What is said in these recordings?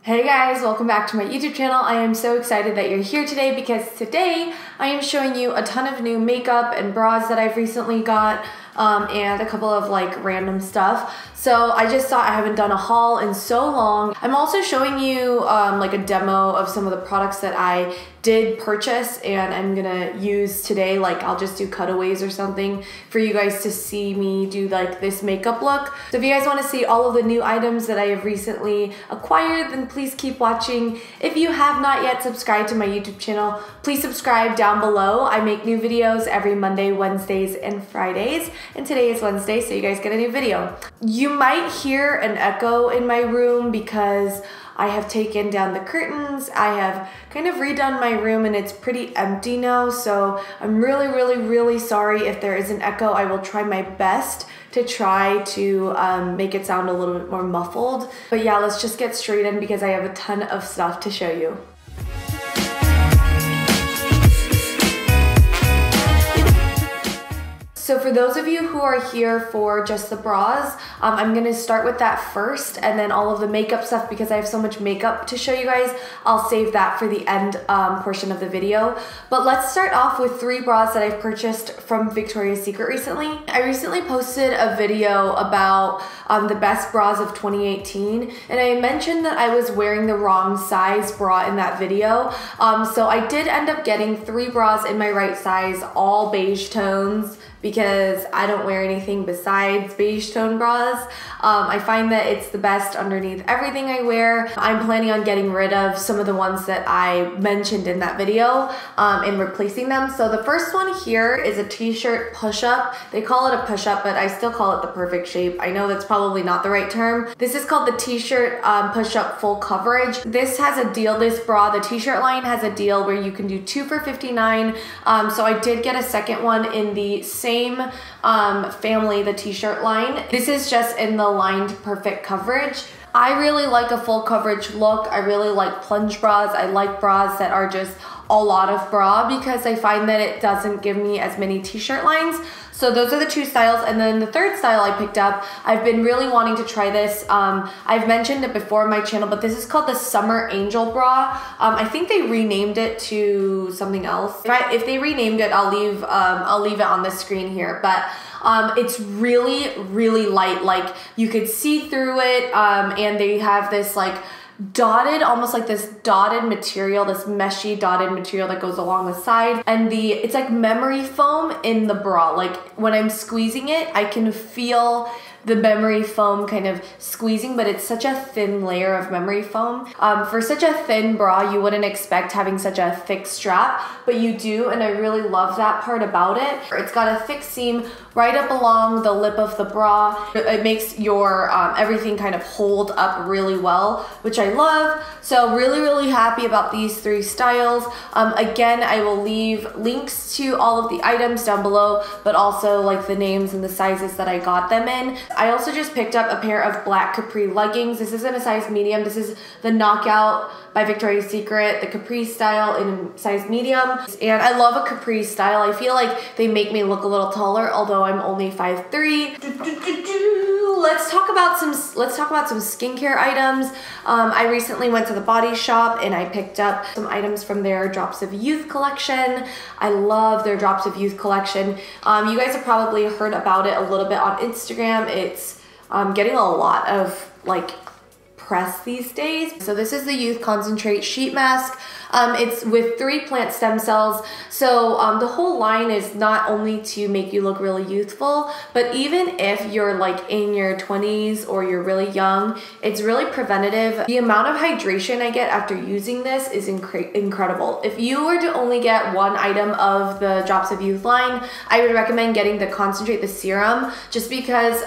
Hey guys, welcome back to my YouTube channel. I am so excited that you're here today because today I am showing you a ton of new makeup and bras that I've recently got and a couple of like random stuff. So I just thought I haven't done a haul in so long. I'm also showing you like a demo of some of the products that I did purchase and I'm gonna use today. Like I'll just do cutaways or something for you guys to see me do like this makeup look. So if you guys wanna see all of the new items that I have recently acquired, then please keep watching. If you have not yet subscribed to my YouTube channel, please subscribe down below. I make new videos every Monday, Wednesdays, and Fridays. And today is Wednesday, so you guys get a new video. You might hear an echo in my room because I have taken down the curtains. I have kind of redone my room and it's pretty empty now. So I'm really sorry if there is an echo. I will try my best to try to make it sound a little bit more muffled. But yeah, let's just get straight in because I have a ton of stuff to show you. So for those of you who are here for just the bras, I'm gonna start with that first and then all of the makeup stuff because I have so much makeup to show you guys. I'll save that for the end portion of the video. But let's start off with 3 bras that I've purchased from Victoria's Secret recently. I recently posted a video about the best bras of 2018 and I mentioned that I was wearing the wrong size bra in that video. So I did end up getting 3 bras in my right size, all beige tones, because I don't wear anything besides beige tone bras. I find that it's the best underneath everything I wear. I'm planning on getting rid of some of the ones that I mentioned in that video and replacing them. So the first one here is a t-shirt push-up. They call it a push-up, but I still call it the perfect shape. I know that's probably not the right term. This is called the t-shirt push-up full coverage. This has a deal, this bra, the t-shirt line has a deal where you can do 2 for $59. So I did get a second one in the same family, the t-shirt line. This is just in the lined perfect coverage. I really like a full coverage look. I really like plunge bras. I like bras that are just a lot of bra because I find that it doesn't give me as many t-shirt lines. So those are the 2 styles, and then the third style I picked up, I've been really wanting to try this. I've mentioned it before on my channel, but this is called the Summer Angel Bra. I think they renamed it to something else. If they renamed it, I'll leave it on the screen here. But it's really light. Like you could see through it, and they have this like dotted, almost like this dotted material, this meshy dotted material that goes along the side, and it's like memory foam in the bra. Like when I'm squeezing it, I can feel the memory foam kind of squeezing, but it's such a thin layer of memory foam. For such a thin bra, you wouldn't expect having such a thick strap, but you do, and I really love that part about it. It's got a thick seam right up along the lip of the bra. It makes your everything kind of hold up really well, which I love. So really happy about these 3 styles. Again, I will leave links to all of the items down below, but also like the names and the sizes that I got them in. I also just picked up a pair of black Capri leggings. This is in a size medium. This is the Knockout by Victoria's Secret, the Capri style in size medium. And I love a Capri style. I feel like they make me look a little taller, although I'm only 5'3". Let's talk about some skincare items. I recently went to the Body Shop and I picked up some items from their Drops of Youth collection. I love their Drops of Youth collection. You guys have probably heard about it a little bit on Instagram. It's getting a lot of like press these days. So this is the Youth Concentrate Sheet Mask. It's with 3 plant stem cells. So the whole line is not only to make you look really youthful, but even if you're like in your 20s or you're really young, it's really preventative. The amount of hydration I get after using this is incredible. If you were to only get 1 item of the Drops of Youth line, I would recommend getting the Concentrate, the serum, just because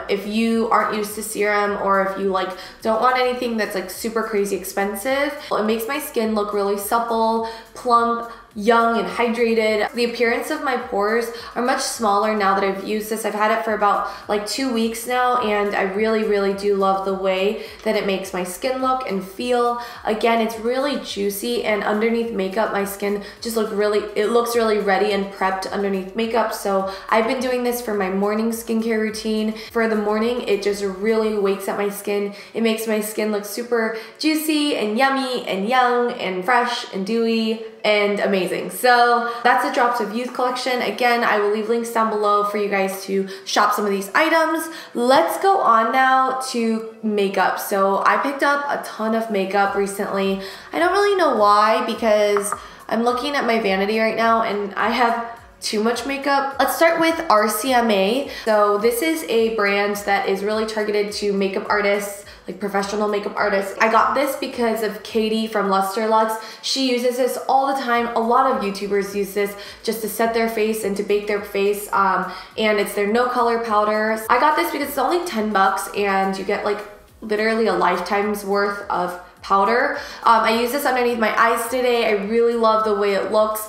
if you aren't used to serum or if you like don't want anything that's like super crazy expensive, it makes my skin look really supple, plump, young and hydrated. The appearance of my pores are much smaller now that I've used this. I've had it for about like 2 weeks now, and I really do love the way that it makes my skin look and feel. Again, it's really juicy, and underneath makeup, my skin just looks really ready and prepped underneath makeup. So I've been doing this for my morning skincare routine. For the morning, it just really wakes up my skin. It makes my skin look super juicy and yummy and young and fresh and dewy and amazing. So that's the Drops of Youth collection. Again, I will leave links down below for you guys to shop some of these items. Let's go on now to makeup. So I picked up a ton of makeup recently. I don't really know why, because I'm looking at my vanity right now and I have too much makeup. Let's start with RCMA. So this is a brand that is really targeted to makeup artists, like professional makeup artists. I got this because of Katie from Luster Lux. She uses this all the time. A lot of YouTubers use this just to set their face and to bake their face, and it's their no color powder. I got this because it's only 10 bucks and you get like literally a lifetime's worth of powder. I use this underneath my eyes today. I really love the way it looks.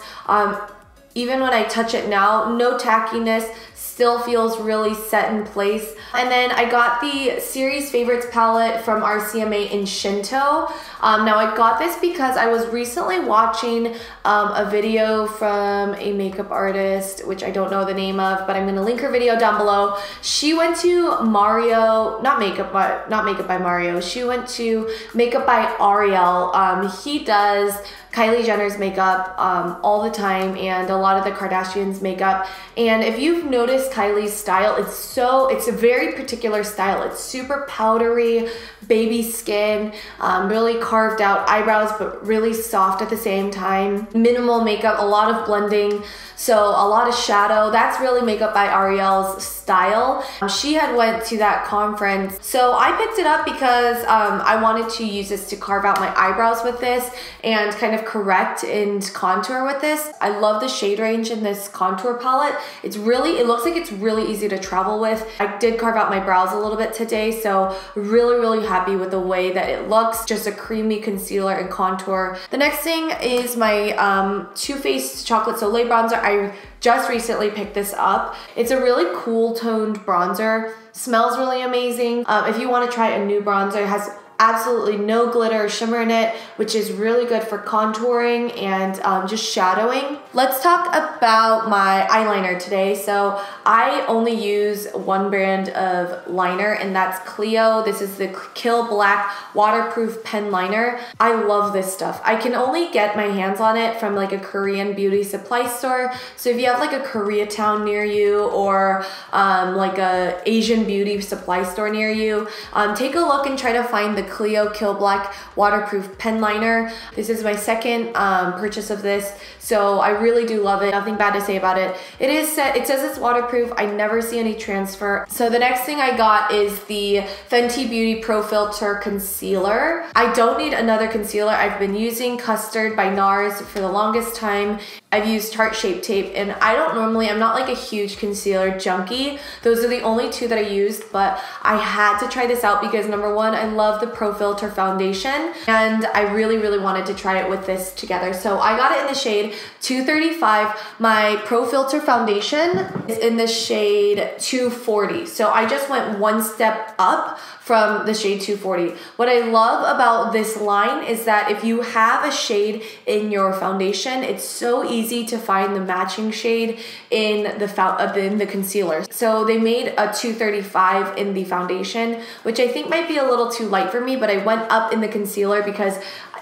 Even when I touch it now, no tackiness, still feels really set in place. And then I got the Series Favorites palette from RCMA in Shinto. Now I got this because I was recently watching a video from a makeup artist, which I don't know the name of, but I'm gonna link her video down below. She went to Mario, not Makeup by Mario, she went to Makeup by Ariel. He does Kylie Jenner's makeup all the time, and a lot of the Kardashians' makeup. And if you've noticed Kylie's style, it's a very particular style. It's super powdery, baby skin, really carved out eyebrows, but really soft at the same time. Minimal makeup, a lot of blending, so a lot of shadow. That's really Makeup by Ariel's style. She had went to that conference, so I picked it up because I wanted to use this to carve out my eyebrows with this and kind of correct and contour with this. I love the shade range in this contour palette. It looks like it's really easy to travel with. I did carve out my brows a little bit today, so really happy with the way that it looks. Just a creamy concealer and contour. The next thing is my Too Faced Chocolate Soleil bronzer. I just recently picked this up. It's a really cool toned bronzer. Smells really amazing. If you want to try a new bronzer, it has absolutely no glitter or shimmer in it, which is really good for contouring and just shadowing. Let's talk about my eyeliner today. So I only use one brand of liner, and that's Clio. This is the Kill Black Waterproof Pen Liner. I love this stuff. I can only get my hands on it from like a Korean beauty supply store. So if you have like a Koreatown near you, or like a Asian beauty supply store near you, take a look and try to find the Clio Kill Black Waterproof Pen Liner. This is my second purchase of this, so I really do love it. Nothing bad to say about it. It says it's waterproof. I never see any transfer. So the next thing I got is the Fenty Beauty Pro Filter Concealer. I don't need another concealer. I've been using Custard by NARS for the longest time. I've used Tarte Shape Tape, and I'm not like a huge concealer junkie. Those are the only two that I used, but I had to try this out because number one, I love the Pro Filter foundation, and I really wanted to try it with this together. So I got it in the shade 235. My Pro Filter foundation is in the shade 240. So I just went one step up from the shade 240. What I love about this line is that if you have a shade in your foundation, it's so easy to find the matching shade in the concealer. So they made a 235 in the foundation, which I think might be a little too light for me, but I went up in the concealer because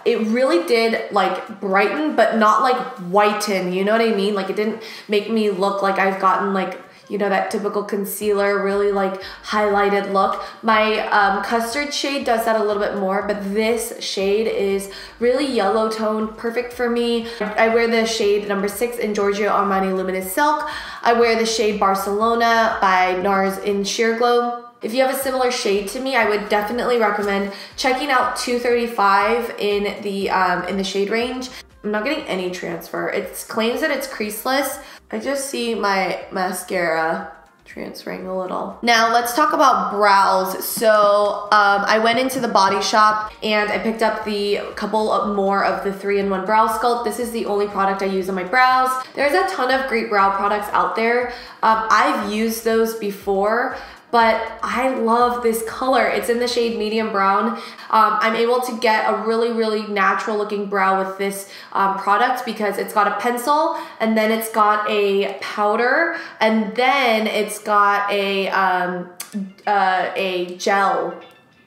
it really did like brighten, but not like whiten, you know what I mean? Like it didn't make me look like I've gotten like, you know, that typical concealer, really like highlighted look. My Custard shade does that a little bit more, but this shade is really yellow toned, perfect for me. I wear the shade number 6 in Giorgio Armani Luminous Silk. I wear the shade Barcelona by NARS in Sheer Glow. If you have a similar shade to me, I would definitely recommend checking out 235 in the shade range. I'm not getting any transfer. It claims that it's creaseless. I just see my mascara transferring a little. Now let's talk about brows. So I went into the Body Shop and I picked up the couple of more of the 3-in-1 brow sculpt. This is the only product I use on my brows. There's a ton of great brow products out there. I've used those before, but I love this color. It's in the shade medium brown. I'm able to get a really, really natural looking brow with this product because it's got a pencil, and then it's got a powder, and then it's got a gel,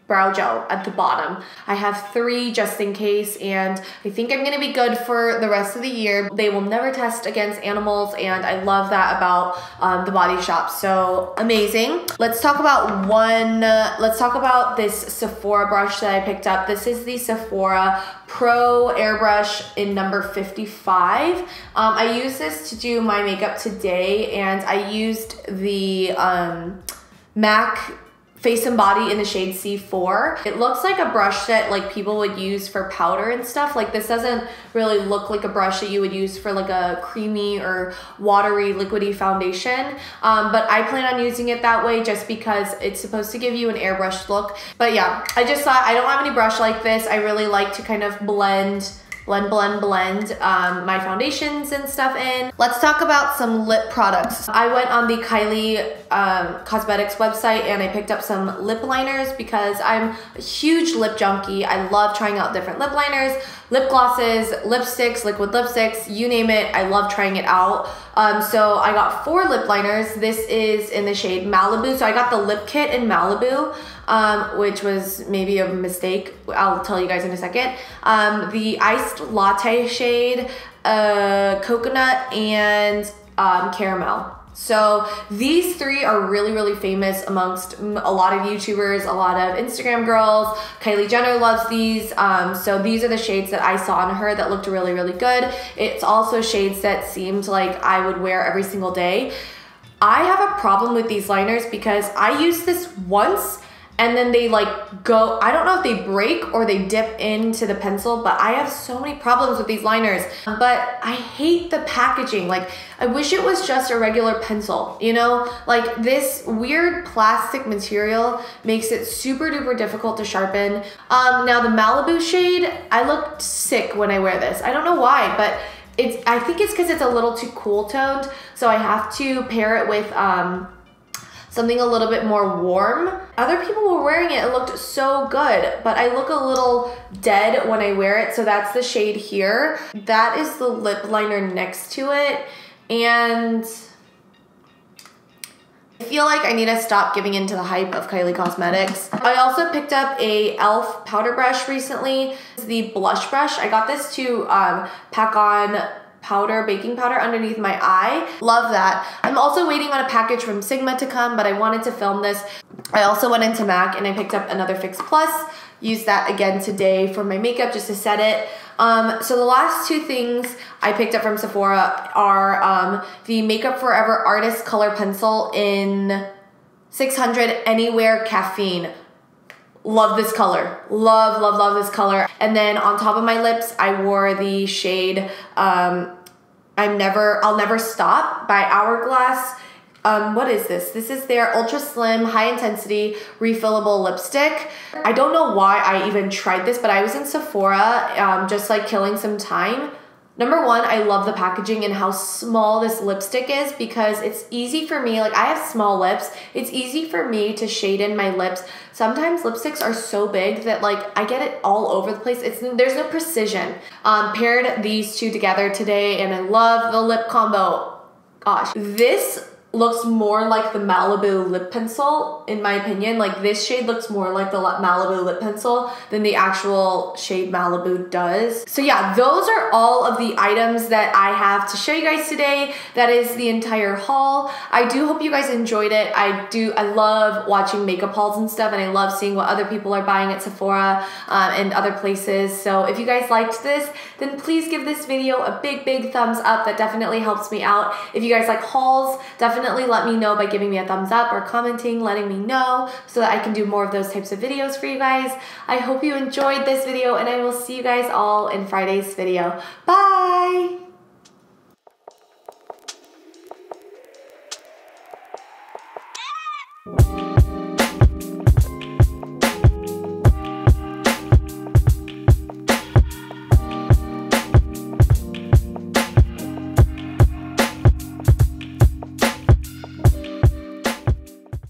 brow gel at the bottom. I have 3 just in case, and I think I'm gonna be good for the rest of the year. They will never test against animals, and I love that about the Body Shop. So amazing. Let's talk about this Sephora brush that I picked up. This is the Sephora PRO Airbrush in number 55. I used this to do my makeup today, and I used the MAC Face and Body in the shade C4. It looks like a brush that like people would use for powder and stuff. Like this doesn't really look like a brush that you would use for like a creamy or watery liquidy foundation. But I plan on using it that way just because it's supposed to give you an airbrush look. But yeah, I just thought I don't have any brush like this. I really like to kind of blend my foundations and stuff in. Let's talk about some lip products. I went on the Kylie Cosmetics website and I picked up some lip liners because I'm a huge lip junkie. I love trying out different lip liners, lip glosses, lipsticks, liquid lipsticks, you name it. I love trying it out. So I got 4 lip liners. This is in the shade Maliboo. So I got the lip kit in Maliboo, which was maybe a mistake. I'll tell you guys in a second. The iced latte shade, coconut, and caramel. So these 3 are really, really famous amongst a lot of YouTubers, a lot of Instagram girls. Kylie Jenner loves these. So these are the shades that I saw on her that looked really, really good. It's also shades that seemed like I would wear every single day. I have a problem with these liners because I used this once and then they like go, I don't know if they break or they dip into the pencil, but I have so many problems with these liners. But I hate the packaging. Like, I wish it was just a regular pencil, you know? Like, this weird plastic material makes it super duper difficult to sharpen. Now the Maliboo shade, I look sick when I wear this. I don't know why, but I think it's because it's a little too cool toned, so I have to pair it with something a little bit more warm. Other people were wearing it, it looked so good, but I look a little dead when I wear it, so that's the shade here. That is the lip liner next to it, and I feel like I need to stop giving into the hype of Kylie Cosmetics. I also picked up a e.l.f. powder brush recently. It's the blush brush. I got this to pack on powder, baking powder underneath my eye. Love that. I'm also waiting on a package from Sigma to come, but I wanted to film this. I also went into MAC and I picked up another Fix Plus. Used that again today for my makeup just to set it. So the last 2 things I picked up from Sephora are the Makeup Forever Artist Color Pencil in 600 Anywhere Caffeine. Love this color. Love, love, love this color. And then on top of my lips, I wore the shade I'll Never Stop by Hourglass. What is this? This is their ultra slim, high intensity, refillable lipstick. I don't know why I even tried this, but I was in Sephora just like killing some time. Number 1, I love the packaging and how small this lipstick is because it's easy for me, like I have small lips, it's easy for me to shade in my lips. Sometimes lipsticks are so big that like I get it all over the place. There's no precision. Paired these 2 together today and I love the lip combo. Gosh, this looks more like the Maliboo lip pencil, in my opinion. Like this shade looks more like the Maliboo lip pencil than the actual shade Maliboo does. So yeah, those are all of the items that I have to show you guys today. That is the entire haul. I do hope you guys enjoyed it. I love watching makeup hauls and stuff, and I love seeing what other people are buying at Sephora and other places. So if you guys liked this, then please give this video a big, big thumbs up. That definitely helps me out. If you guys like hauls, definitely let me know by giving me a thumbs up or commenting, letting me know so that I can do more of those types of videos for you guys. I hope you enjoyed this video and I will see you guys all in Friday's video. Bye!